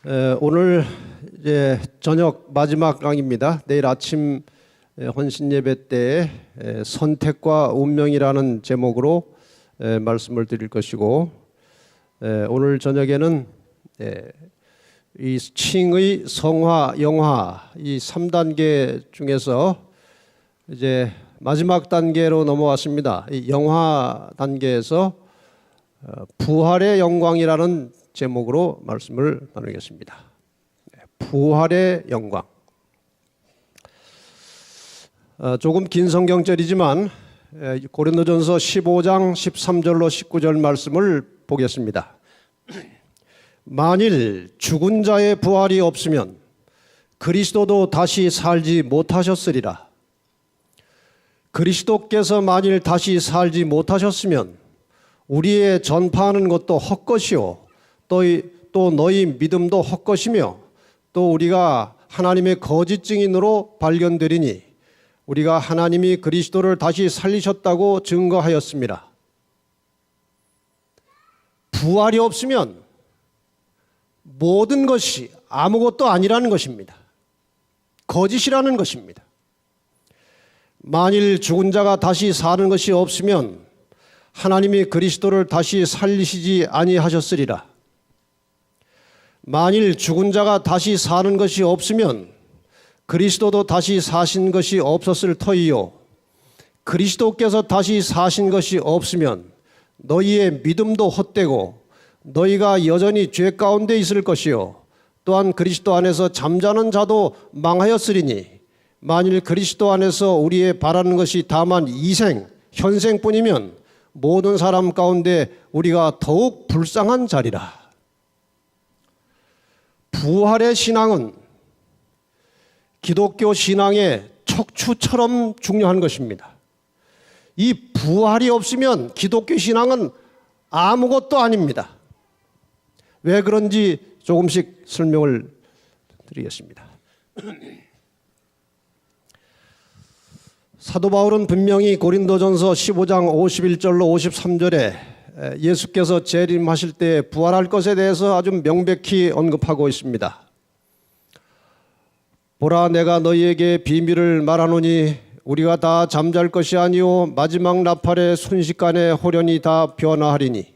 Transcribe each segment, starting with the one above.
오늘 이제 저녁 마지막 강의입니다. 내일 아침 헌신 예배 때 선택과 운명이라는 제목으로 말씀을 드릴 것이고, 오늘 저녁에는 이 칭의, 성화, 영화 이 3단계 중에서 이제 마지막 단계로 넘어왔습니다. 이 영화 단계에서 부활의 영광이라는 제목으로 말씀을 나누겠습니다. 부활의 영광. 조금 긴 성경절이지만 고린도전서 15장 13절로 19절 말씀을 보겠습니다. 만일 죽은 자의 부활이 없으면 그리스도도 다시 살지 못하셨으리라. 그리스도께서 만일 다시 살지 못하셨으면 우리의 전파하는 것도 헛것이요 또 너희 믿음도 헛것이며 또 우리가 하나님의 거짓 증인으로 발견되리니 우리가 하나님이 그리스도를 다시 살리셨다고 증거하였습니다. 부활이 없으면 모든 것이 아무것도 아니라는 것입니다. 거짓이라는 것입니다. 만일 죽은 자가 다시 사는 것이 없으면 하나님이 그리스도를 다시 살리시지 아니하셨으리라. 만일 죽은 자가 다시 사는 것이 없으면 그리스도도 다시 사신 것이 없었을 터이요 그리스도께서 다시 사신 것이 없으면 너희의 믿음도 헛되고 너희가 여전히 죄 가운데 있을 것이요 또한 그리스도 안에서 잠자는 자도 망하였으리니 만일 그리스도 안에서 우리의 바라는 것이 다만 이생, 현생뿐이면 모든 사람 가운데 우리가 더욱 불쌍한 자리라. 부활의 신앙은 기독교 신앙의 척추처럼 중요한 것입니다. 이 부활이 없으면 기독교 신앙은 아무것도 아닙니다. 왜 그런지 조금씩 설명을 드리겠습니다. 사도 바울은 분명히 고린도전서 15장 51절로 53절에 예수께서 재림하실 때 부활할 것에 대해서 아주 명백히 언급하고 있습니다. 보라, 내가 너희에게 비밀을 말하노니 우리가 다 잠잘 것이 아니요 마지막 나팔의 순식간에 호련히 다 변화하리니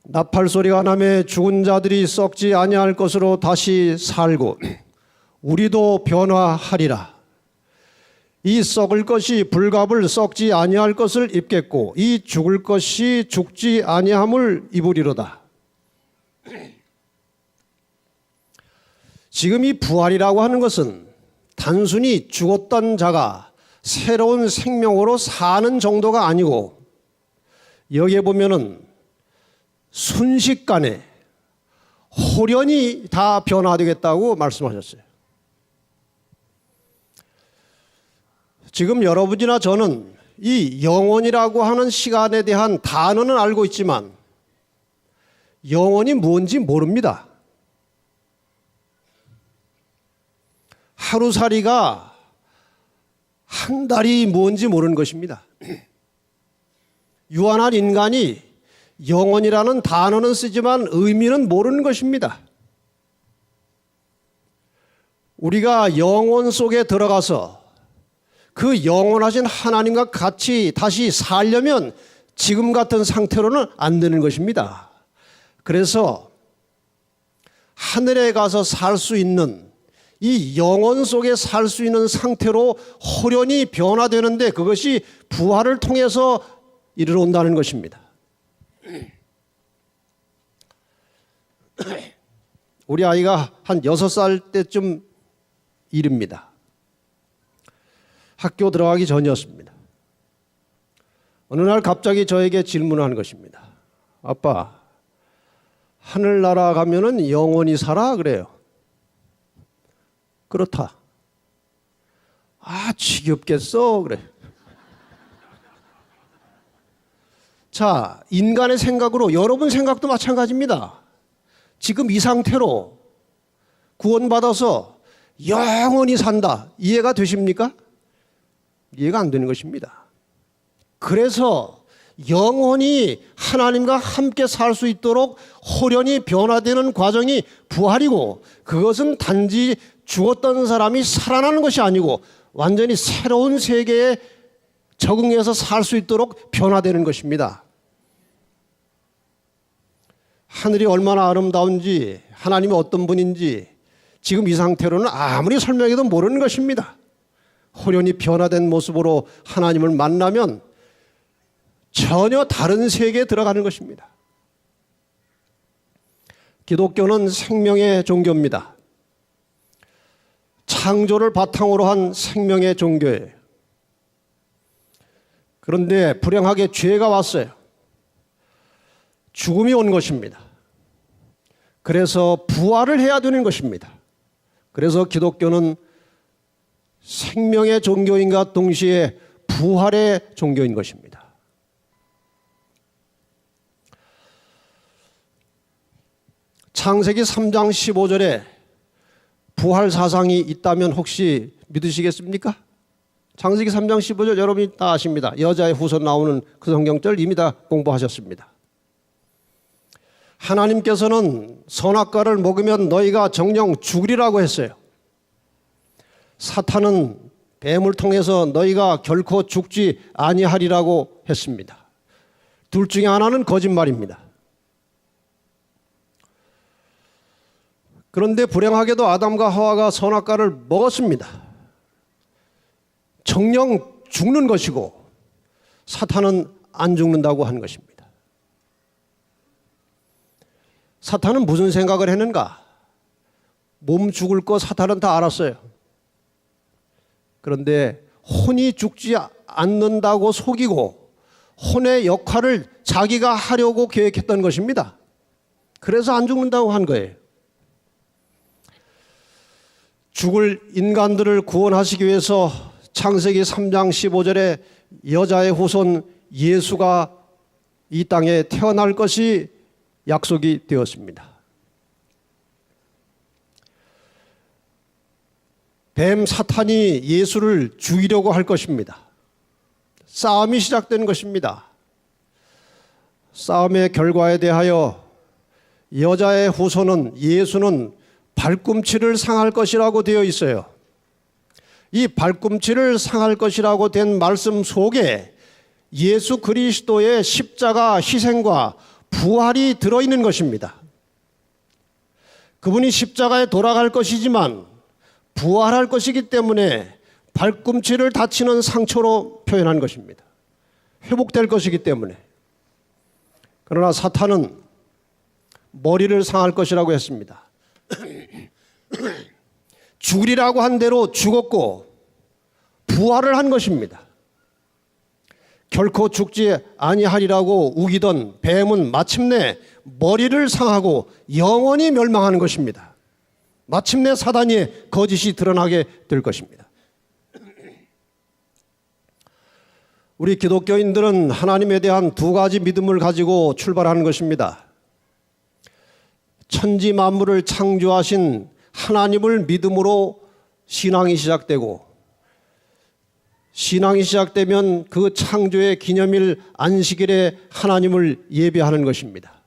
나팔 소리가 나매 죽은 자들이 썩지 아니할 것으로 다시 살고 우리도 변화하리라. 이 썩을 것이 불갑을 썩지 아니할 것을 입겠고 이 죽을 것이 죽지 아니함을 입으리로다. 지금 이 부활이라고 하는 것은 단순히 죽었던 자가 새로운 생명으로 사는 정도가 아니고 여기에 보면은 순식간에 호련히 다 변화되겠다고 말씀하셨어요. 지금 여러분이나 저는 이 영혼이라고 하는 시간에 대한 단어는 알고 있지만 영혼이 뭔지 모릅니다. 하루살이가 한 달이 뭔지 모르는 것입니다. 유한한 인간이 영혼이라는 단어는 쓰지만 의미는 모르는 것입니다. 우리가 영혼 속에 들어가서 그 영원하신 하나님과 같이 다시 살려면 지금 같은 상태로는 안 되는 것입니다. 그래서 하늘에 가서 살 수 있는 이 영혼 속에 살 수 있는 상태로 호련히 변화되는데 그것이 부활을 통해서 이르러 온다는 것입니다. 우리 아이가 한 6살 때쯤 일입니다. 학교 들어가기 전이었습니다. 어느 날 갑자기 저에게 질문을 하는 것입니다. 아빠, 하늘나라 가면은 영원히 살아? 그래요. 그렇다. 아, 지겹겠어? 그래. 자, 인간의 생각으로 여러분 생각도 마찬가지입니다. 지금 이 상태로 구원받아서 영원히 산다. 이해가 되십니까? 이해가 안 되는 것입니다. 그래서 영원히 하나님과 함께 살 수 있도록 홀연히 변화되는 과정이 부활이고, 그것은 단지 죽었던 사람이 살아나는 것이 아니고 완전히 새로운 세계에 적응해서 살 수 있도록 변화되는 것입니다. 하늘이 얼마나 아름다운지, 하나님이 어떤 분인지 지금 이 상태로는 아무리 설명해도 모르는 것입니다. 홀연히 변화된 모습으로 하나님을 만나면 전혀 다른 세계에 들어가는 것입니다. 기독교는 생명의 종교입니다. 창조를 바탕으로 한 생명의 종교예요. 그런데 불행하게 죄가 왔어요. 죽음이 온 것입니다. 그래서 부활을 해야 되는 것입니다. 그래서 기독교는 생명의 종교인과 동시에 부활의 종교인 것입니다. 창세기 3장 15절에 부활 사상이 있다면 혹시 믿으시겠습니까? 창세기 3장 15절 여러분이 다 아십니다. 여자의 후손 나오는 그 성경절 이미 다 공부하셨습니다. 하나님께서는 선악과를 먹으면 너희가 정녕 죽으리라고 했어요. 사탄은 뱀을 통해서 너희가 결코 죽지 아니하리라고 했습니다. 둘 중에 하나는 거짓말입니다. 그런데 불행하게도 아담과 하와가 선악과를 먹었습니다. 정녕 죽는 것이고 사탄은 안 죽는다고 한 것입니다. 사탄은 무슨 생각을 했는가? 몸 죽을 거 사탄은 다 알았어요. 그런데 혼이 죽지 않는다고 속이고 혼의 역할을 자기가 하려고 계획했던 것입니다. 그래서 안 죽는다고 한 거예요. 죽을 인간들을 구원하시기 위해서 창세기 3장 15절에 여자의 후손 예수가 이 땅에 태어날 것이 약속이 되었습니다. 뱀 사탄이 예수를 죽이려고 할 것입니다. 싸움이 시작된 것입니다. 싸움의 결과에 대하여 여자의 후손은 예수는 발꿈치를 상할 것이라고 되어 있어요. 이 발꿈치를 상할 것이라고 된 말씀 속에 예수 그리스도의 십자가 희생과 부활이 들어있는 것입니다. 그분이 십자가에 돌아갈 것이지만 부활할 것이기 때문에 발꿈치를 다치는 상처로 표현한 것입니다. 회복될 것이기 때문에. 그러나 사탄은 머리를 상할 것이라고 했습니다. 죽으리라고 한 대로 죽었고 부활을 한 것입니다. 결코 죽지 아니하리라고 우기던 뱀은 마침내 머리를 상하고 영원히 멸망하는 것입니다. 마침내 사단의 거짓이 드러나게 될 것입니다. 우리 기독교인들은 하나님에 대한 두 가지 믿음을 가지고 출발하는 것입니다. 천지 만물을 창조하신 하나님을 믿음으로 신앙이 시작되고, 신앙이 시작되면 그 창조의 기념일 안식일에 하나님을 예배하는 것입니다.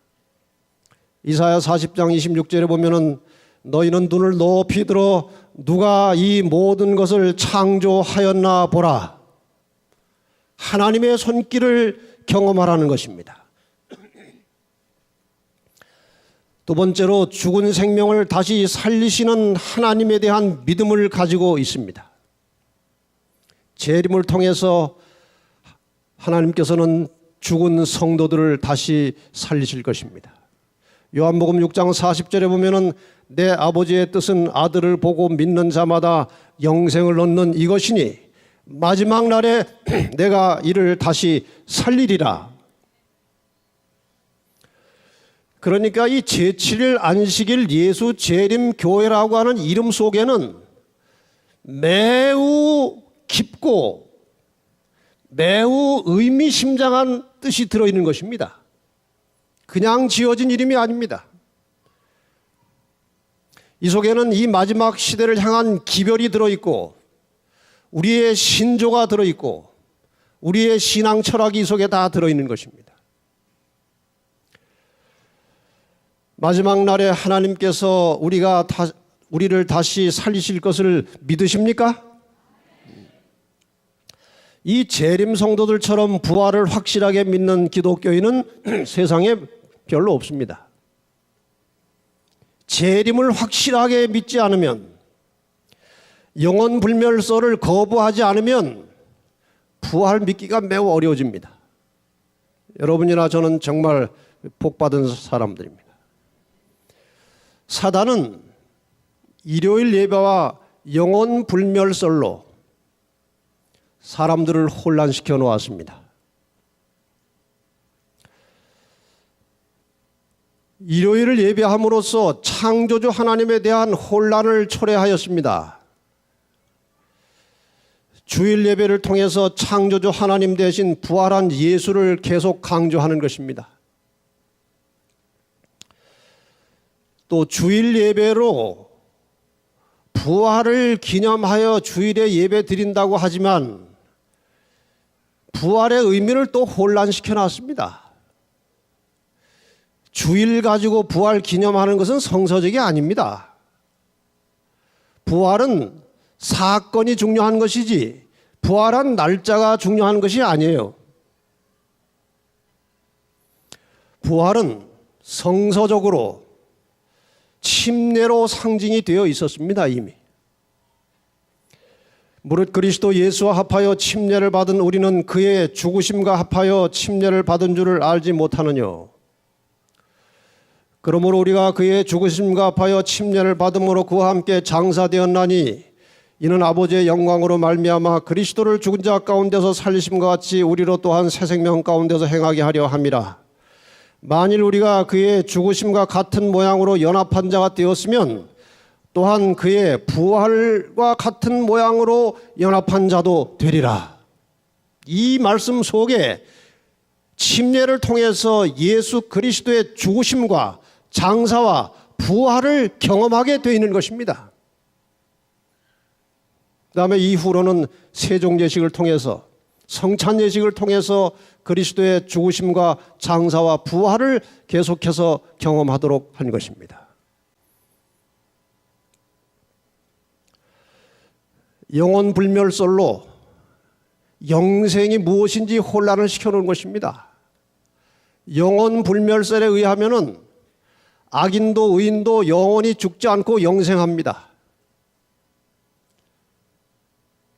이사야 40장 26절에 보면은 너희는 눈을 높이 들어 누가 이 모든 것을 창조하였나 보라. 하나님의 손길을 경험하라는 것입니다. 두 번째로 죽은 생명을 다시 살리시는 하나님에 대한 믿음을 가지고 있습니다. 재림을 통해서 하나님께서는 죽은 성도들을 다시 살리실 것입니다. 요한복음 6장 40절에 보면은 내 아버지의 뜻은 아들을 보고 믿는 자마다 영생을 얻는 이것이니 마지막 날에 내가 이를 다시 살리리라. 그러니까 이 제7일 안식일 예수 재림 교회라고 하는 이름 속에는 매우 깊고 매우 의미심장한 뜻이 들어있는 것입니다. 그냥 지어진 이름이 아닙니다. 이 속에는 이 마지막 시대를 향한 기별이 들어있고 우리의 신조가 들어있고 우리의 신앙 철학이 이 속에 다 들어있는 것입니다. 마지막 날에 하나님께서 우리를 다시 살리실 것을 믿으십니까? 이 재림 성도들처럼 부활을 확실하게 믿는 기독교인은 세상에 별로 없습니다. 재림을 확실하게 믿지 않으면, 영원 불멸설을 거부하지 않으면 부활 믿기가 매우 어려워집니다. 여러분이나 저는 정말 복받은 사람들입니다. 사단은 일요일 예배와 영원 불멸설로 사람들을 혼란시켜 놓았습니다. 일요일을 예배함으로써 창조주 하나님에 대한 혼란을 초래하였습니다. 주일 예배를 통해서 창조주 하나님 대신 부활한 예수를 계속 강조하는 것입니다. 또 주일 예배로 부활을 기념하여 주일에 예배 드린다고 하지만 부활의 의미를 또 혼란시켜 놨습니다. 주일 가지고 부활 기념하는 것은 성서적이 아닙니다. 부활은 사건이 중요한 것이지 부활한 날짜가 중요한 것이 아니에요. 부활은 성서적으로 침례로 상징이 되어 있었습니다. 이미. 무릇 그리스도 예수와 합하여 침례를 받은 우리는 그의 죽으심과 합하여 침례를 받은 줄을 알지 못하느뇨. 그러므로 우리가 그의 죽으심과 합하여 침례를 받음으로 그와 함께 장사되었나니 이는 아버지의 영광으로 말미암아 그리스도를 죽은 자 가운데서 살리심과 같이 우리로 또한 새 생명 가운데서 행하게 하려 함이라. 만일 우리가 그의 죽으심과 같은 모양으로 연합한 자가 되었으면 또한 그의 부활과 같은 모양으로 연합한 자도 되리라. 이 말씀 속에 침례를 통해서 예수 그리스도의 죽으심과 장사와 부활을 경험하게 되어 있는 것입니다. 그 다음에 이후로는 세종예식을 통해서, 성찬예식을 통해서 그리스도의 죽으심과 장사와 부활을 계속해서 경험하도록 한 것입니다. 영원 불멸설로 영생이 무엇인지 혼란을 시켜놓은 것입니다. 영원 불멸설에 의하면은 악인도 의인도 영원히 죽지 않고 영생합니다.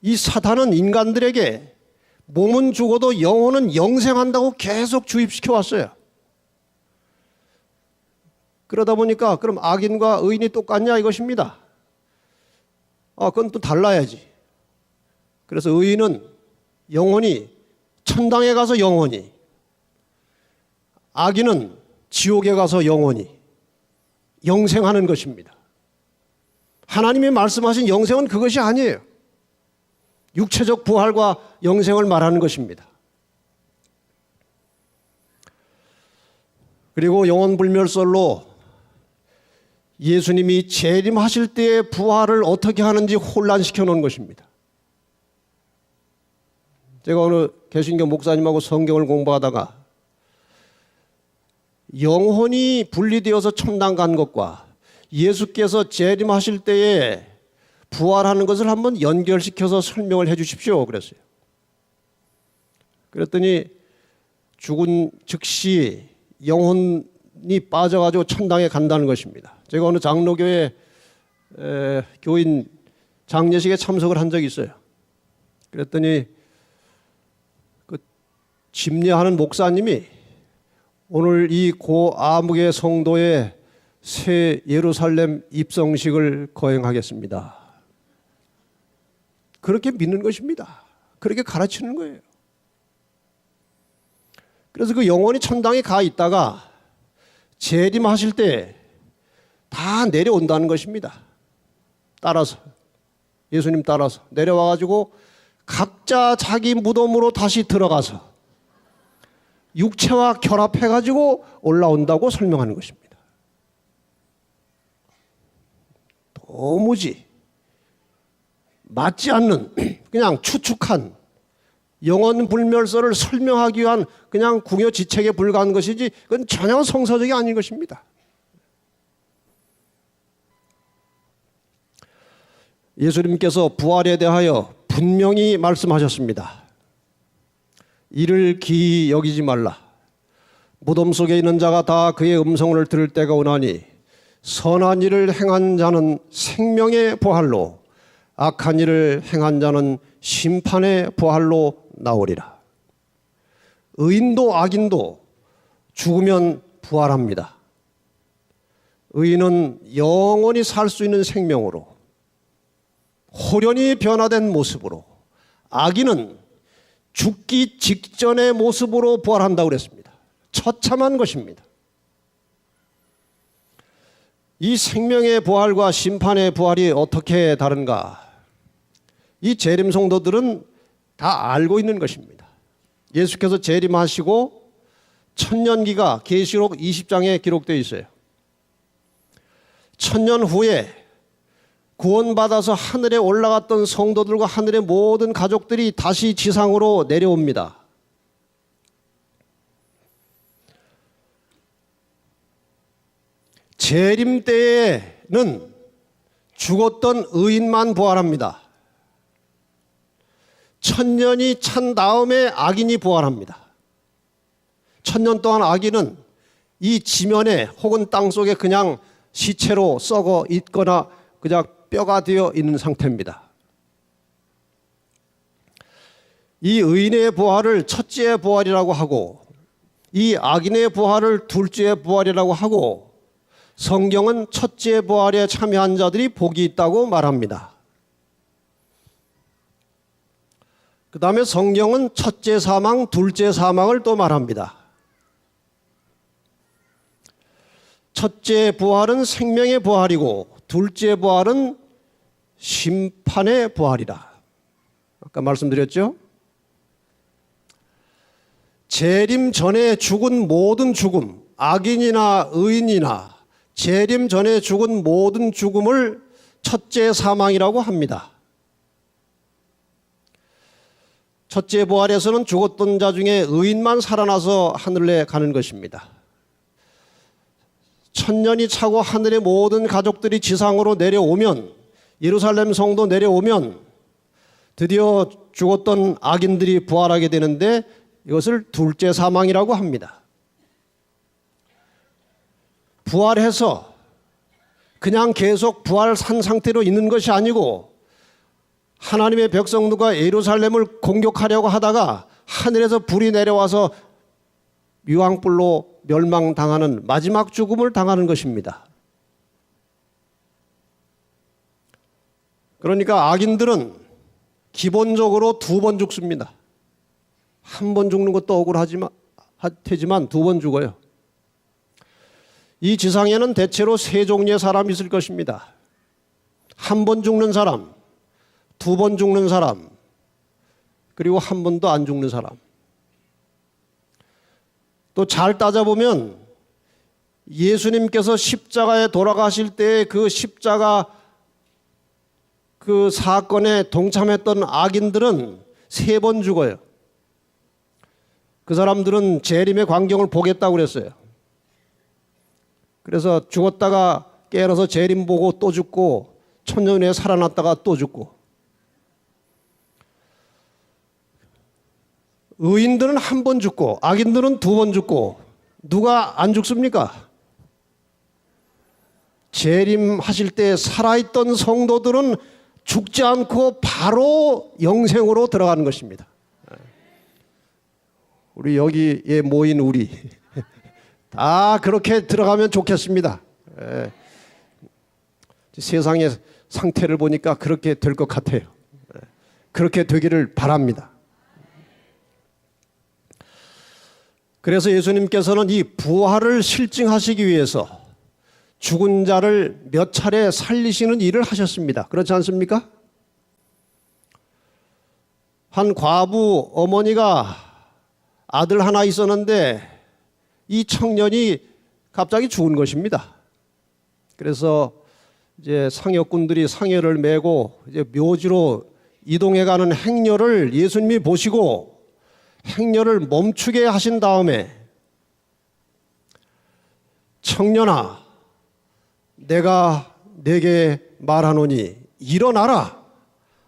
이 사탄은 인간들에게 몸은 죽어도 영혼은 영생한다고 계속 주입시켜 왔어요. 그러다 보니까 그럼 악인과 의인이 똑같냐 이것입니다. 그건 또 달라야지. 그래서 의인은 영원히 천당에 가서 영원히, 악인은 지옥에 가서 영원히 영생하는 것입니다. 하나님이 말씀하신 영생은 그것이 아니에요. 육체적 부활과 영생을 말하는 것입니다. 그리고 영원불멸설로 예수님이 재림하실 때의 부활을 어떻게 하는지 혼란시켜 놓은 것입니다. 제가 오늘 개신교 목사님하고 성경을 공부하다가 영혼이 분리되어서 천당 간 것과 예수께서 재림하실 때에 부활하는 것을 한번 연결시켜서 설명을 해 주십시오 그랬어요. 그랬더니 죽은 즉시 영혼이 빠져가지고 천당에 간다는 것입니다. 제가 어느 장로교회 교인 장례식에 참석을 한 적이 있어요. 그랬더니 그 집례하는 목사님이 오늘 이 고 아무개 성도의 새 예루살렘 입성식을 거행하겠습니다. 그렇게 믿는 것입니다. 그렇게 가르치는 거예요. 그래서 그 영혼이 천당에 가 있다가 재림하실 때 다 내려온다는 것입니다. 따라서 예수님 따라서 내려와가지고 각자 자기 무덤으로 다시 들어가서 육체와 결합해가지고 올라온다고 설명하는 것입니다. 도무지 맞지 않는 그냥 추측한 영원 불멸설을 설명하기 위한 그냥 궁여지책에 불과한 것이지 그건 전혀 성서적이 아닌 것입니다. 예수님께서 부활에 대하여 분명히 말씀하셨습니다. 이를 기이 여기지 말라. 무덤 속에 있는 자가 다 그의 음성을 들을 때가 오나니 선한 일을 행한 자는 생명의 부활로 악한 일을 행한 자는 심판의 부활로 나오리라. 의인도 악인도 죽으면 부활합니다. 의인은 영원히 살 수 있는 생명으로 호련히 변화된 모습으로, 악인은 죽기 직전의 모습으로 부활한다고 그랬습니다. 처참한 것입니다. 이 생명의 부활과 심판의 부활이 어떻게 다른가? 이 재림 성도들은 다 알고 있는 것입니다. 예수께서 재림하시고 천년기가 계시록 20장에 기록되어 있어요. 천년 후에 구원받아서 하늘에 올라갔던 성도들과 하늘의 모든 가족들이 다시 지상으로 내려옵니다. 재림 때에는 죽었던 의인만 부활합니다. 천년이 찬 다음에 악인이 부활합니다. 천년 동안 악인은 이 지면에 혹은 땅속에 그냥 시체로 썩어 있거나 그냥 뼈가 되어 있는 상태입니다. 이 의인의 부활을 첫째의 부활이라고 하고 이 악인의 부활을 둘째의 부활이라고 하고 성경은 첫째 부활에 참여한 자들이 복이 있다고 말합니다. 그 다음에 성경은 첫째 사망, 둘째 사망을 또 말합니다. 첫째 부활은 생명의 부활이고 둘째 부활은 심판의 부활이라. 아까 말씀드렸죠? 재림 전에 죽은 모든 죽음, 악인이나 의인이나 재림 전에 죽은 모든 죽음을 첫째 사망이라고 합니다. 첫째 부활에서는 죽었던 자 중에 의인만 살아나서 하늘에 가는 것입니다. 천년이 차고 하늘의 모든 가족들이 지상으로 내려오면, 예루살렘 성도 내려오면 드디어 죽었던 악인들이 부활하게 되는데 이것을 둘째 사망이라고 합니다. 부활해서 그냥 계속 부활한 상태로 있는 것이 아니고 하나님의 백성들과 예루살렘을 공격하려고 하다가 하늘에서 불이 내려와서 유황불로 멸망당하는 마지막 죽음을 당하는 것입니다. 그러니까 악인들은 기본적으로 두 번 죽습니다. 한 번 죽는 것도 억울하지만 두 번 죽어요. 이 지상에는 대체로 세 종류의 사람이 있을 것입니다. 한 번 죽는 사람, 두 번 죽는 사람, 그리고 한 번도 안 죽는 사람. 또 잘 따져보면 예수님께서 십자가에 돌아가실 때 그 십자가 그 사건에 동참했던 악인들은 세 번 죽어요. 그 사람들은 재림의 광경을 보겠다고 그랬어요. 그래서 죽었다가 깨어나서 재림 보고 또 죽고 천년 후에 살아났다가 또 죽고. 의인들은 한 번 죽고 악인들은 두 번 죽고 누가 안 죽습니까? 재림하실 때 살아있던 성도들은 죽지 않고 바로 영생으로 들어가는 것입니다. 우리 여기에 모인 우리 다 그렇게 들어가면 좋겠습니다. 세상의 상태를 보니까 그렇게 될 것 같아요. 그렇게 되기를 바랍니다. 그래서 예수님께서는 이 부활을 실증하시기 위해서 죽은 자를 몇 차례 살리시는 일을 하셨습니다. 그렇지 않습니까? 한 과부 어머니가 아들 하나 있었는데 이 청년이 갑자기 죽은 것입니다. 그래서 이제 상여꾼들이 상여를 메고 이제 묘지로 이동해가는 행렬을 예수님이 보시고 행렬을 멈추게 하신 다음에 청년아 내가 네게 말하노니 일어나라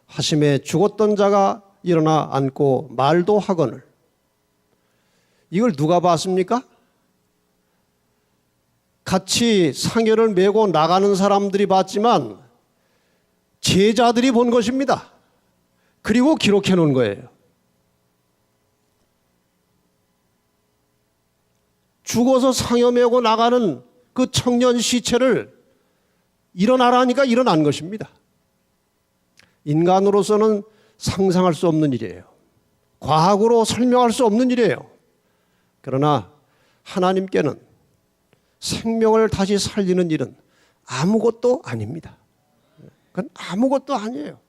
하심에 죽었던 자가 일어나 앉고 말도 하거늘. 이걸 누가 봤습니까? 같이 상여를 메고 나가는 사람들이 봤지만 제자들이 본 것입니다. 그리고 기록해 놓은 거예요. 죽어서 상여 메고 나가는 그 청년 시체를 일어나라니까 일어난 것입니다. 인간으로서는 상상할 수 없는 일이에요. 과학으로 설명할 수 없는 일이에요. 그러나 하나님께는 생명을 다시 살리는 일은 아무것도 아닙니다. 그건 아무것도 아니에요.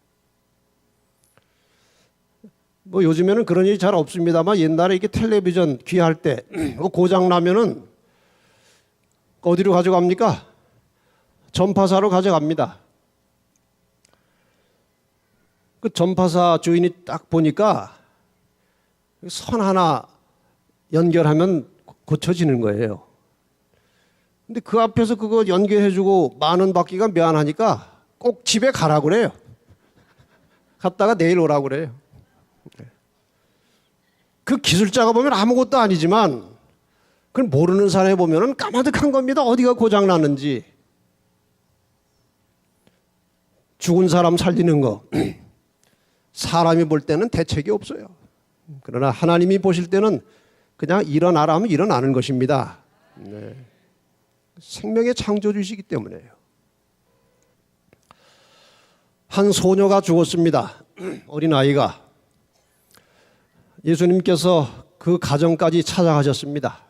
뭐 요즘에는 그런 일이 잘 없습니다만 옛날에 이게 텔레비전 귀할 때 고장 나면은 어디로 가져갑니까? 전파사로 가져갑니다. 그 전파사 주인이 딱 보니까 선 하나 연결하면 고쳐지는 거예요. 근데 그 앞에서 그거 연결해주고 만 원 받기가 미안하니까 꼭 집에 가라고 그래요. 갔다가 내일 오라고 그래요. 그 기술자가 보면 아무것도 아니지만 그걸 모르는 사람이 보면 까마득한 겁니다. 어디가 고장 났는지. 죽은 사람 살리는 거 사람이 볼 때는 대책이 없어요. 그러나 하나님이 보실 때는 그냥 일어나라 하면 일어나는 것입니다. 네. 생명의 창조주시기 때문에요. 한 소녀가 죽었습니다. 어린아이가. 예수님께서 그 가정까지 찾아가셨습니다.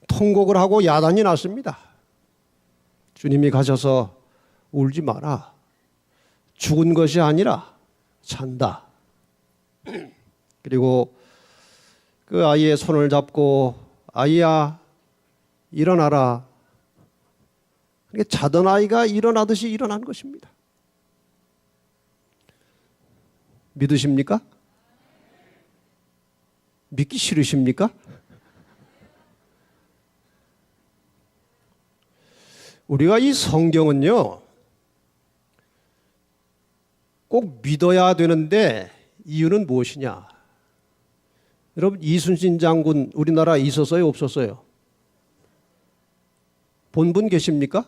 통곡을 하고 야단이 났습니다. 주님이 가셔서 울지 마라. 죽은 것이 아니라 산다. 그리고 그 아이의 손을 잡고 아이야 일어나라. 자던 아이가 일어나듯이 일어난 것입니다. 믿으십니까? 믿기 싫으십니까? 우리가 이 성경은요 꼭 믿어야 되는데 이유는 무엇이냐? 여러분 이순신 장군 우리나라에 있었어요? 없었어요? 본 분 계십니까?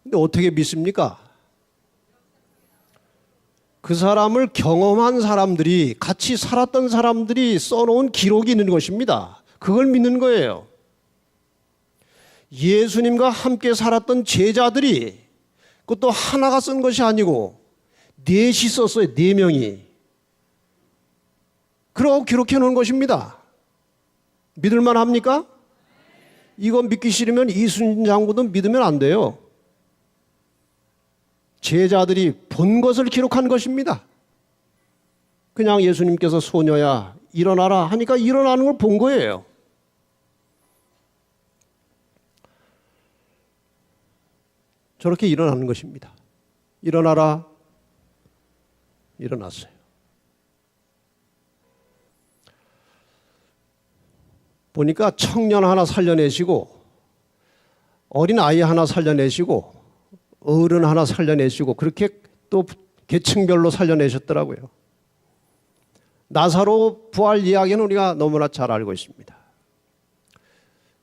근데 어떻게 믿습니까? 그 사람을 경험한 사람들이 같이 살았던 사람들이 써놓은 기록이 있는 것입니다. 그걸 믿는 거예요. 예수님과 함께 살았던 제자들이 그것도 하나가 쓴 것이 아니고 넷이 썼어요. 4명이. 그러고 기록해 놓은 것입니다. 믿을만 합니까? 이거 믿기 싫으면 이순신 장군도 믿으면 안 돼요. 제자들이 본 것을 기록한 것입니다. 그냥 예수님께서 소녀야 일어나라 하니까 일어나는 걸 본 거예요. 저렇게 일어나는 것입니다. 일어나라. 일어났어요. 보니까 청년 하나 살려내시고 어린 아이 하나 살려내시고 어른 하나 살려내시고 그렇게 또 계층별로 살려내셨더라고요. 나사로 부활 이야기는 우리가 너무나 잘 알고 있습니다.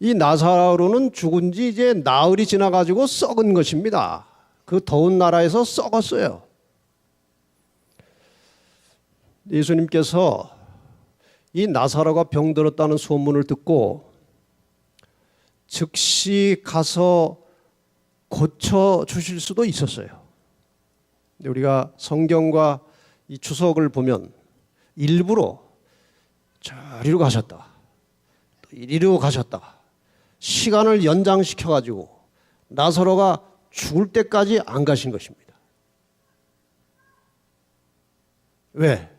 이 나사로는 죽은 지 이제 나흘이 지나가지고 썩은 것입니다. 그 더운 나라에서 썩었어요. 예수님께서 이 나사로가 병들었다는 소문을 듣고 즉시 가서 고쳐주실 수도 있었어요. 근데 우리가 성경과 이 주석을 보면 일부러 저리로 가셨다, 또 이리로 가셨다, 시간을 연장시켜가지고 나사로가 죽을 때까지 안 가신 것입니다. 왜?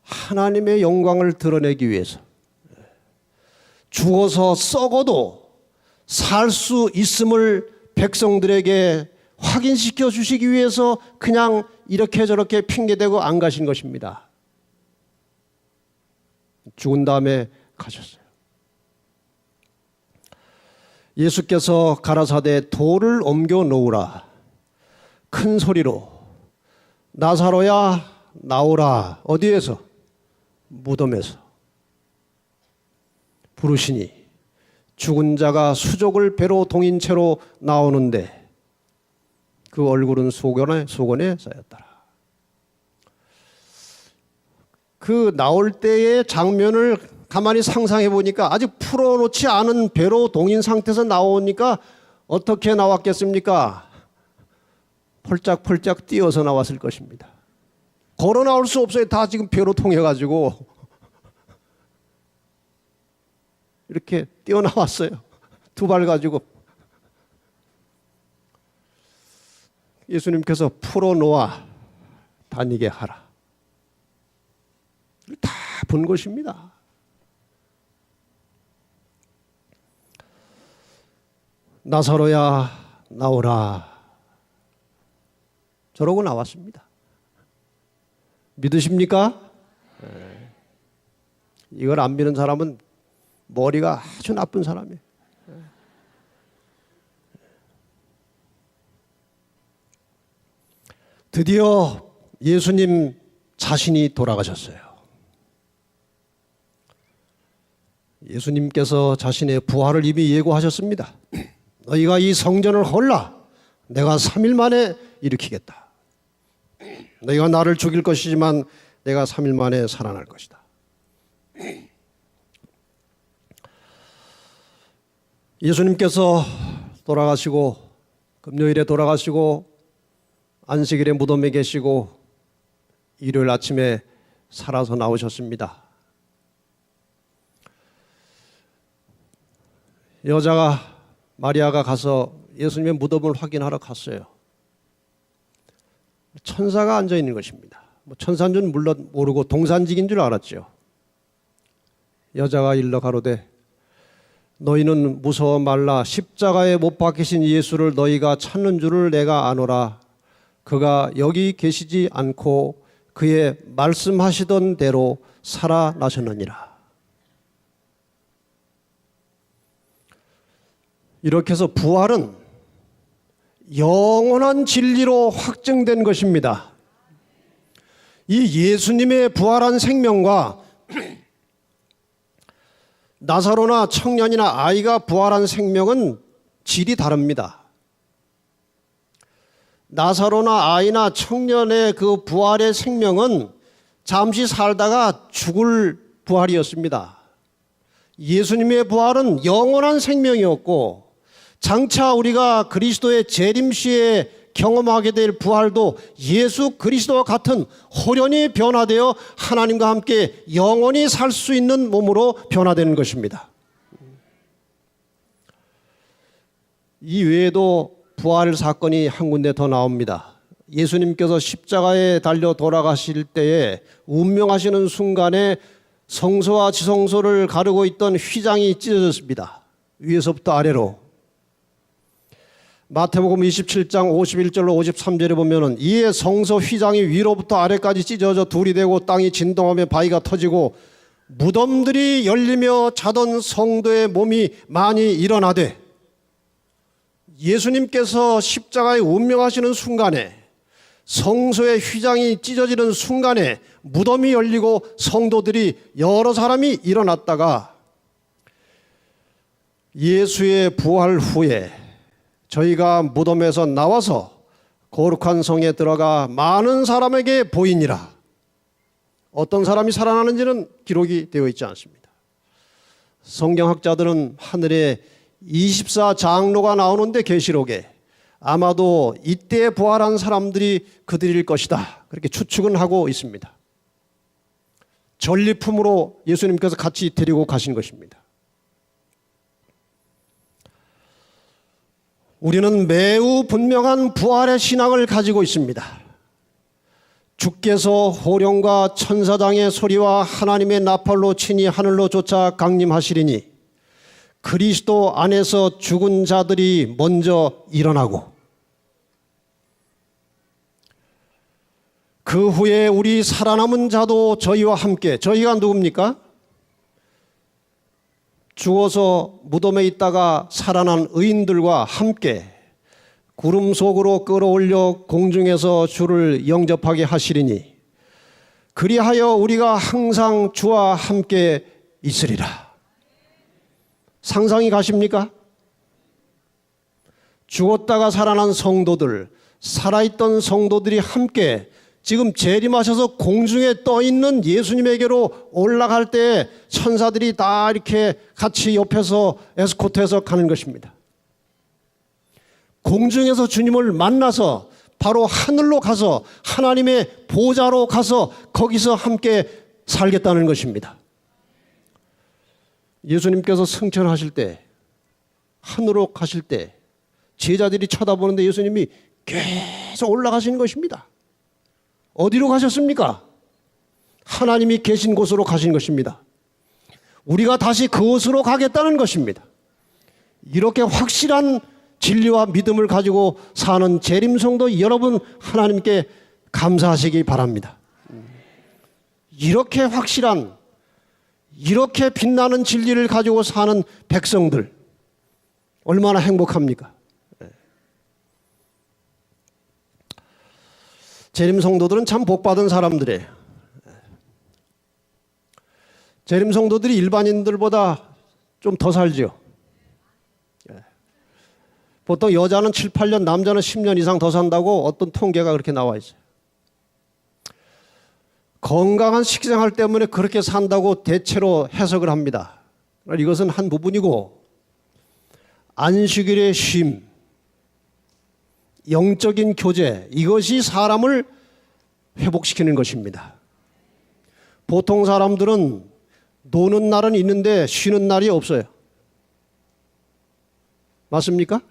하나님의 영광을 드러내기 위해서. 죽어서 썩어도 살 수 있음을 백성들에게 확인시켜 주시기 위해서 그냥 이렇게 저렇게 핑계대고 안 가신 것입니다. 죽은 다음에 가셨어요. 예수께서 가라사대 돌을 옮겨 놓으라. 큰 소리로 나사로야 나오라. 어디에서? 무덤에서. 부르시니 죽은 자가 수족을 배로 동인 채로 나오는데 그 얼굴은 소견에 쌓였더라. 그 나올 때의 장면을 가만히 상상해 보니까 아직 풀어놓지 않은 배로 동인 상태에서 나오니까 어떻게 나왔겠습니까? 펄짝펄짝 뛰어서 나왔을 것입니다. 걸어 나올 수 없어요. 다 지금 배로 통해가지고 이렇게 뛰어나왔어요. 두 발 가지고. 예수님께서 풀어놓아 다니게 하라. 다 본 것입니다. 나사로야 나오라. 저러고 나왔습니다. 믿으십니까? 이걸 안 믿는 사람은 머리가 아주 나쁜 사람이에요. 드디어 예수님 자신이 돌아가셨어요. 예수님께서 자신의 부활을 이미 예고하셨습니다. 너희가 이 성전을 헐라. 내가 3일 만에 일으키겠다. 너희가 나를 죽일 것이지만 내가 3일 만에 살아날 것이다. 예수님께서 돌아가시고 금요일에 돌아가시고 안식일에 무덤에 계시고 일요일 아침에 살아서 나오셨습니다. 여자가 마리아가 가서 예수님의 무덤을 확인하러 갔어요. 천사가 앉아 있는 것입니다. 천사인 줄 물론 모르고 동산직인 줄 알았죠. 여자가 일러 가로되 너희는 무서워 말라. 십자가에 못 박히신 예수를 너희가 찾는 줄을 내가 아노라. 그가 여기 계시지 않고 그의 말씀하시던 대로 살아나셨느니라. 이렇게 해서 부활은 영원한 진리로 확증된 것입니다. 이 예수님의 부활한 생명과 나사로나 청년이나 아이가 부활한 생명은 질이 다릅니다. 나사로나 아이나 청년의 그 부활의 생명은 잠시 살다가 죽을 부활이었습니다. 예수님의 부활은 영원한 생명이었고 장차 우리가 그리스도의 재림시에 경험하게 될 부활도 예수 그리스도와 같은 호련히 변화되어 하나님과 함께 영원히 살 수 있는 몸으로 변화되는 것입니다. 이 외에도 부활 사건이 한 군데 더 나옵니다. 예수님께서 십자가에 달려 돌아가실 때에 운명하시는 순간에 성소와 지성소를 가르고 있던 휘장이 찢어졌습니다. 위에서부터 아래로. 마태복음 27장 51절로 53절에 보면은 이에 성소 휘장이 위로부터 아래까지 찢어져 둘이 되고 땅이 진동하며 바위가 터지고 무덤들이 열리며 자던 성도의 몸이 많이 일어나되 예수님께서 십자가에 운명하시는 순간에 성소의 휘장이 찢어지는 순간에 무덤이 열리고 성도들이 여러 사람이 일어났다가 예수의 부활 후에 저희가 무덤에서 나와서 거룩한 성에 들어가 많은 사람에게 보이니라. 어떤 사람이 살아나는지는 기록이 되어 있지 않습니다. 성경학자들은 하늘에 24장로가 나오는데 계시록에 아마도 이때 부활한 사람들이 그들일 것이다. 그렇게 추측은 하고 있습니다. 전리품으로 예수님께서 같이 데리고 가신 것입니다. 우리는 매우 분명한 부활의 신앙을 가지고 있습니다. 주께서 호령과 천사장의 소리와 하나님의 나팔로 친히 하늘로 쫓아 강림하시리니 그리스도 안에서 죽은 자들이 먼저 일어나고 그 후에 우리 살아남은 자도 저희와 함께, 저희가 누굽니까? 죽어서 무덤에 있다가 살아난 의인들과 함께 구름 속으로 끌어올려 공중에서 주를 영접하게 하시리니 그리하여 우리가 항상 주와 함께 있으리라. 상상이 가십니까? 죽었다가 살아난 성도들, 살아있던 성도들이 함께 지금 재림하셔서 공중에 떠있는 예수님에게로 올라갈 때 천사들이 다 이렇게 같이 옆에서 에스코트해서 가는 것입니다. 공중에서 주님을 만나서 바로 하늘로 가서 하나님의 보좌로 가서 거기서 함께 살겠다는 것입니다. 예수님께서 승천하실 때, 하늘로 가실 때 제자들이 쳐다보는데 예수님이 계속 올라가시는 것입니다. 어디로 가셨습니까? 하나님이 계신 곳으로 가신 것입니다. 우리가 다시 그곳으로 가겠다는 것입니다. 이렇게 확실한 진리와 믿음을 가지고 사는 재림성도 여러분 하나님께 감사하시기 바랍니다. 이렇게 확실한, 이렇게 빛나는 진리를 가지고 사는 백성들 얼마나 행복합니까? 재림 성도들은 참 복받은 사람들이에요. 재림 성도들이 일반인들보다 좀 더 살죠. 보통 여자는 7, 8년, 남자는 10년 이상 더 산다고 어떤 통계가 그렇게 나와 있어요. 건강한 식생활 때문에 그렇게 산다고 대체로 해석을 합니다. 이것은 한 부분이고, 안식일의 쉼, 영적인 교제, 이것이 사람을 회복시키는 것입니다. 보통 사람들은 노는 날은 있는데 쉬는 날이 없어요. 맞습니까?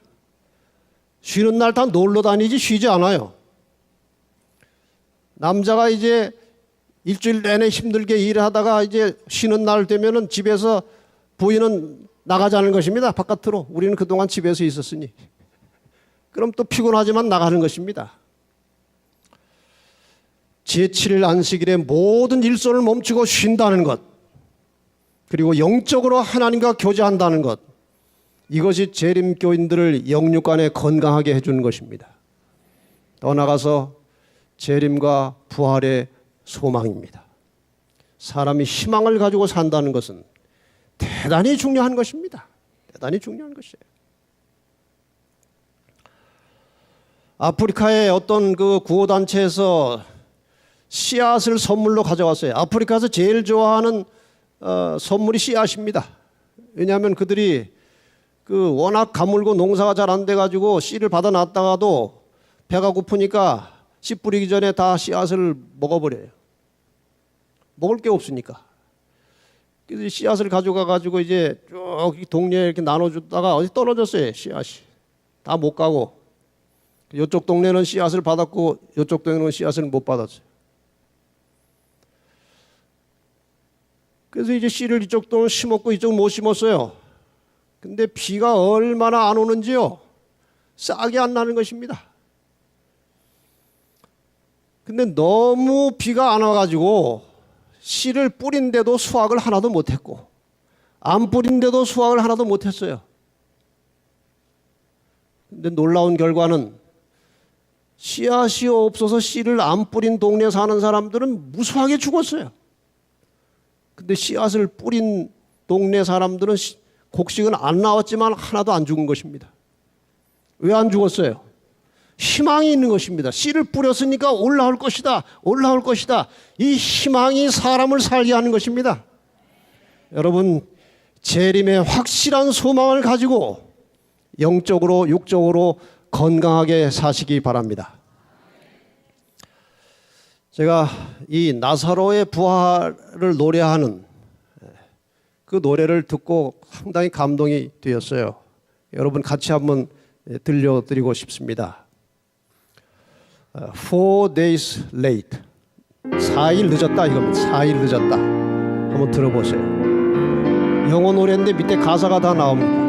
쉬는 날 다 놀러 다니지 쉬지 않아요. 남자가 이제 일주일 내내 힘들게 일하다가 이제 쉬는 날 되면은 집에서 부인은 나가자는 것입니다. 바깥으로. 우리는 그동안 집에서 있었으니. 그럼 또 피곤하지만 나가는 것입니다. 제7일 안식일에 모든 일손을 멈추고 쉰다는 것, 그리고 영적으로 하나님과 교제한다는 것, 이것이 재림교인들을 영육간에 건강하게 해주는 것입니다. 더 나아가서 재림과 부활의 소망입니다. 사람이 희망을 가지고 산다는 것은 대단히 중요한 것입니다. 대단히 중요한 것이에요. 아프리카의 어떤 그 구호단체에서 씨앗을 선물로 가져왔어요. 아프리카에서 제일 좋아하는 선물이 씨앗입니다. 왜냐하면 그들이 그 워낙 가물고 농사가 잘 안 돼가지고 씨를 받아놨다가도 배가 고프니까 씨 뿌리기 전에 다 씨앗을 먹어버려요. 먹을 게 없으니까. 그래서 씨앗을 가져가가지고 이제 쭉 동네에 이렇게 나눠주다가 어디 떨어졌어요. 씨앗이. 다 못 가고. 이쪽 동네는 씨앗을 받았고 이쪽 동네는 씨앗을 못 받았어요. 그래서 이제 씨를 이쪽 동네 심었고 이쪽 못 심었어요. 근데 비가 얼마나 안 오는지요. 싹이 안 나는 것입니다. 근데 너무 비가 안 와가지고 씨를 뿌린데도 수확을 하나도 못했고 안 뿌린데도 수확을 하나도 못했어요. 근데 놀라운 결과는 씨앗이 없어서 씨를 안 뿌린 동네에 사는 사람들은 무수하게 죽었어요. 근데 씨앗을 뿌린 동네 사람들은 곡식은 안 나왔지만 하나도 안 죽은 것입니다. 왜 안 죽었어요? 희망이 있는 것입니다. 씨를 뿌렸으니까 올라올 것이다. 올라올 것이다. 이 희망이 사람을 살게 하는 것입니다. 여러분, 재림의 확실한 소망을 가지고 영적으로 육적으로 건강하게 사시기 바랍니다. 제가 이 나사로의 부활을 노래하는 그 노래를 듣고 상당히 감동이 되었어요. 여러분 같이 한번 들려드리고 싶습니다. 4 days late. 4일 늦었다 이겁니다. 4일 늦었다. 한번 들어보세요. 영어 노래인데 밑에 가사가 다 나옵니다.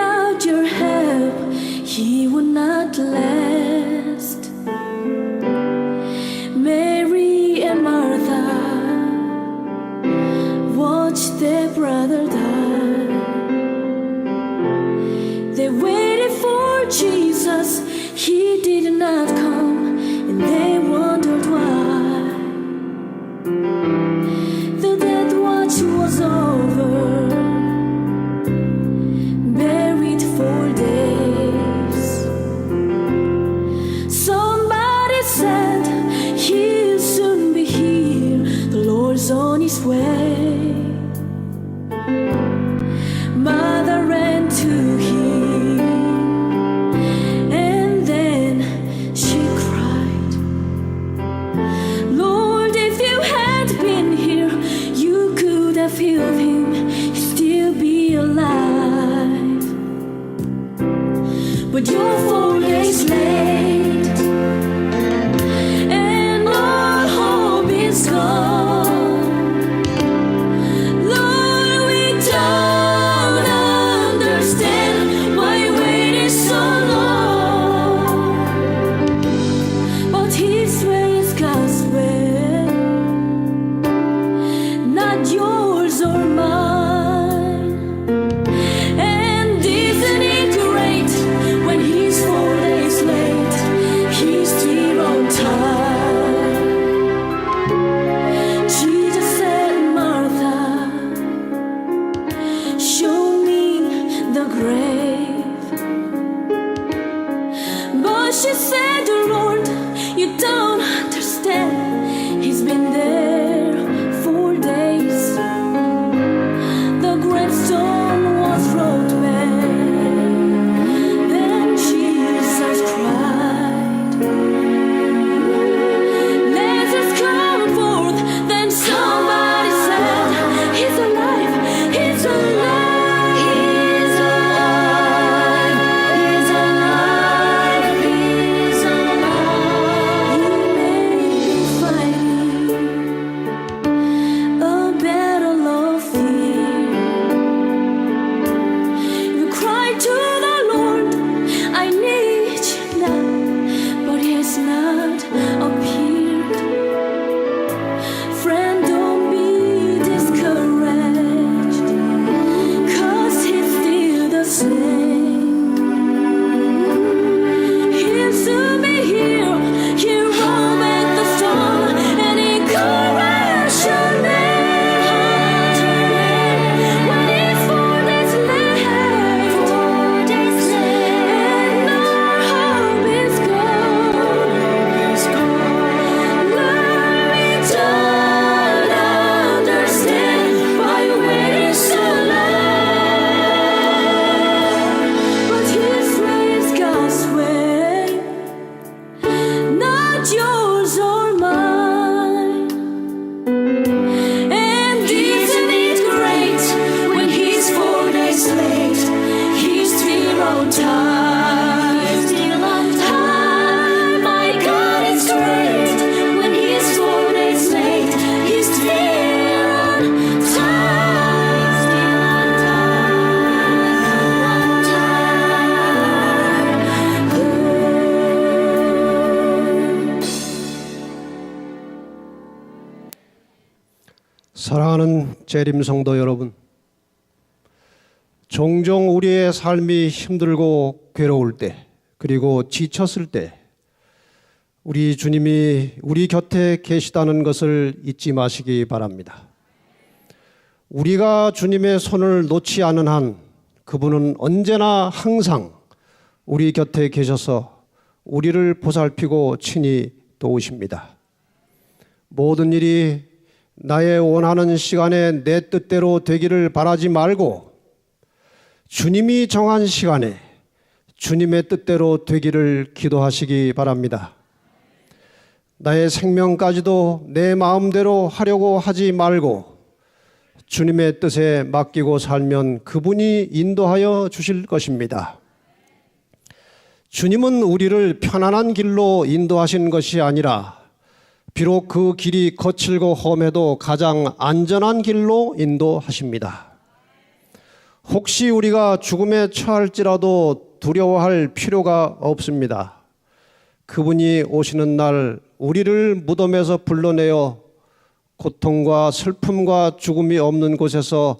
without your help, he would not last. Mary and Martha watched their brother die. They waited for Jesus, he did not come, and they wondered why. The death watch was over, buried 4 days. Somebody said he'll soon be here, the Lord's on his way. Mother ran to him, and then she cried, Lord, if you had been here, you could have healed him, he'd still be alive. But you're 4 days late, and all hope is gone. Lord, we don't understand why you waited so long. But his way is God's way, not yours or mine. And isn't it great when he's 4 days late, he's still on time. Jesus said, Martha, show me the grave. But she said, Lord, you don't understand, he's been there 4 days. The gravestone was rolled back, then Jesus cried, Lazarus, come forth. Then somebody said, he's alive, he's alive, he's alive, he's alive, he's alive. You may be fighting a battle of fear. You cry to the Lord, I need you now, but he has not appeared. Friend, don't be discouraged, 'cause he's still the same. He'll soon be here, he'll roll back the storm, and encourage your name. When it's 4 days left, and our hope is gone, Lord, we don't understand why you waited so long. But his way is God's way, not yours or mine. And isn't it great when he's 4 days late, he's still on time. Still on time. My God, it's great when he's 4 days late, he's still on time. Still on time. 사랑하는 재림 성도 여러분, 종종 우리의 삶이 힘들고 괴로울 때, 그리고 지쳤을 때 우리 주님이 우리 곁에 계시다는 것을 잊지 마시기 바랍니다. 우리가 주님의 손을 놓지 않은 한 그분은 언제나 항상 우리 곁에 계셔서 우리를 보살피고 친히 도우십니다. 모든 일이 나의 원하는 시간에 내 뜻대로 되기를 바라지 말고 주님이 정한 시간에 주님의 뜻대로 되기를 기도하시기 바랍니다. 나의 생명까지도 내 마음대로 하려고 하지 말고 주님의 뜻에 맡기고 살면 그분이 인도하여 주실 것입니다. 주님은 우리를 편안한 길로 인도하신 것이 아니라 비록 그 길이 거칠고 험해도 가장 안전한 길로 인도하십니다. 혹시 우리가 죽음에 처할지라도 두려워할 필요가 없습니다. 그분이 오시는 날 우리를 무덤에서 불러내어 고통과 슬픔과 죽음이 없는 곳에서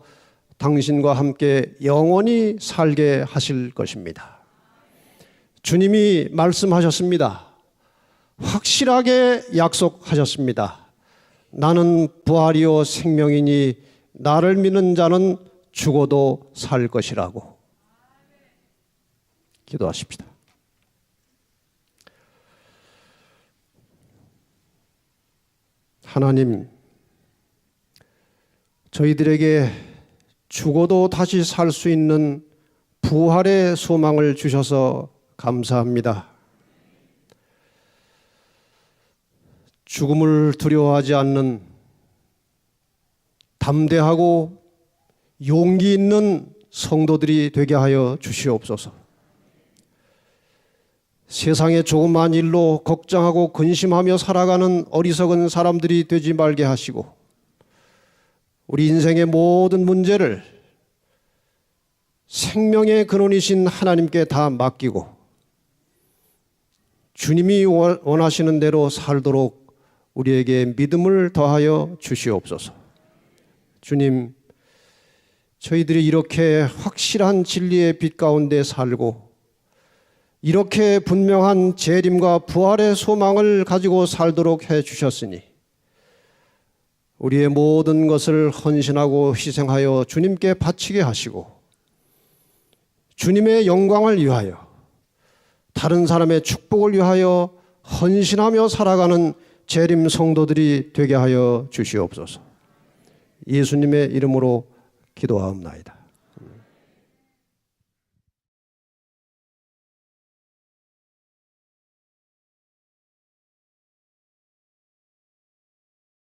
당신과 함께 영원히 살게 하실 것입니다. 주님이 말씀하셨습니다. 확실하게 약속하셨습니다. 나는 부활이요 생명이니 나를 믿는 자는 죽어도 살 것이라고. 기도하십시다. 하나님, 저희들에게 죽어도 다시 살 수 있는 부활의 소망을 주셔서 감사합니다. 죽음을 두려워하지 않는 담대하고 용기 있는 성도들이 되게 하여 주시옵소서. 세상의 조그만 일로 걱정하고 근심하며 살아가는 어리석은 사람들이 되지 말게 하시고, 우리 인생의 모든 문제를 생명의 근원이신 하나님께 다 맡기고 주님이 원하시는 대로 살도록 우리에게 믿음을 더하여 주시옵소서. 주님, 저희들이 이렇게 확실한 진리의 빛 가운데 살고 이렇게 분명한 재림과 부활의 소망을 가지고 살도록 해 주셨으니 우리의 모든 것을 헌신하고 희생하여 주님께 바치게 하시고 주님의 영광을 위하여, 다른 사람의 축복을 위하여 헌신하며 살아가는 재림 성도들이 되게 하여 주시옵소서. 예수님의 이름으로 기도하옵나이다.